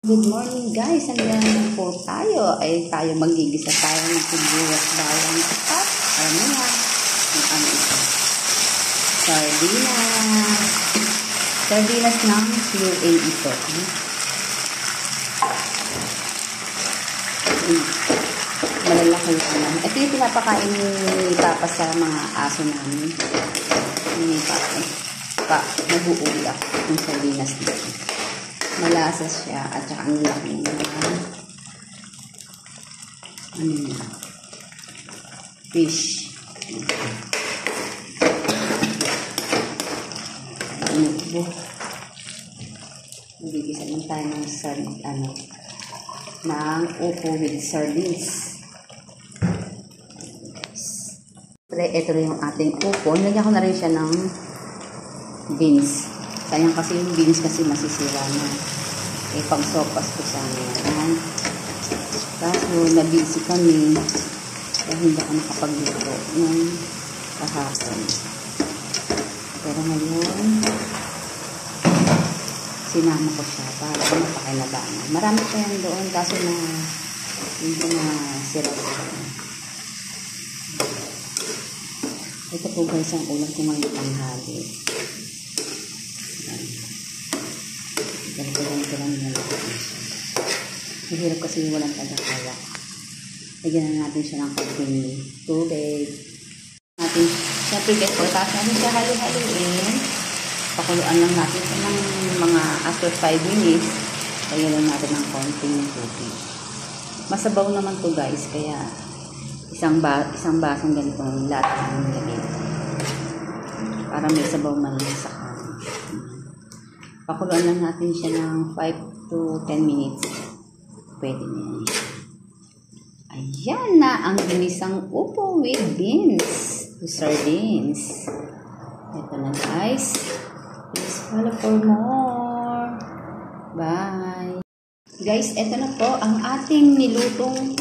Good morning guys, hanggang po tayo ay tayo magigisa tayo ng sibuyas bawang at ano na yung ano ito, sardinas ng QA ito. Malalaki naman. Ito yung pinapakain ni Papa sa mga aso namin. Ni Papa nag-uulak yung sardinas dito. Malasas siya at saka ang laki na fish. Magigisa lang tayo ng ng upo with sardines. Ito rin yung ating upo. Nilagyan ko na rin siya ng beans. Sayang kasi yung beans kasi masisira na. Eh, pag sopas ko sana yan. Kaso, nabisi kami. Kaya hindi ako nakapagluto ng kahapon. Pero ngayon, sinama ko siya para mapakinabangan. Marami pa yan doon. Kaso na, hindi na sira-sira. Ito po guys ang ulam ko ngayon tanghali. Ganito lang nila. Mahirap kasi walang tagakaya. Lagyan na natin siya ng konting tubig. Siyempre guys, pagkatapos natin siya halo-haloin, pakuluan lang natin siya ng mga after 5 minutes. Lagyan lang natin ng konting tubig. Masabaw naman to guys, kaya isang basong ganito lahat ng nilagay. Para may sabaw man lang sa kanin. Pakuluan lang natin siya ng 5 to 10 minutes. Pwede na yan. Ayan na ang ginisang upo with beans to sardines. Ito na guys. Please follow for more. Bye. Guys, ito na po ang ating nilutong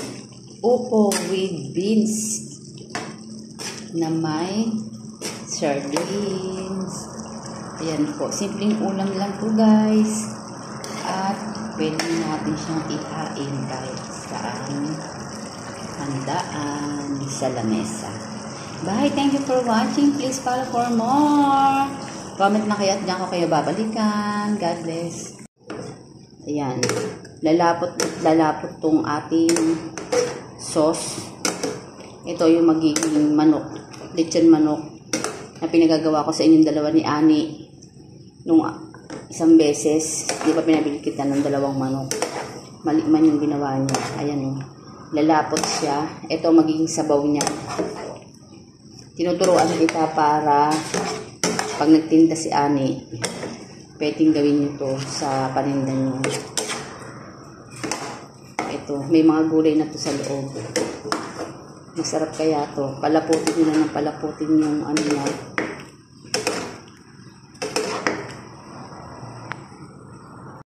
upo with beans na may sardines. Ayan po, simpleng ulam lang po guys. At pwede natin siyang ihain kahit saan handaan sa lamesa. Bye, thank you for watching. Please follow for more. Comment na kayo at diyan ko kayo babalikan. God bless. Ayan, lalapot tong ating sauce. Ito yung magiging manok, lechon manok na pinagagawa ko sa inyong dalawa ni Ani nung isang beses. Di ba pinabili kita ng dalawang manok? Mali man yung ginawa niya. Ayan o. Lalapot siya. Ito magiging sabaw niya. Tinuturuan kita para pag nagtinda si Ani, pwedeng gawin niyo to sa paninda niyo. Ito. May mga gulay na to sa loob. Masarap kaya to. Palaputin nyo na ng palaputin yung ano niya.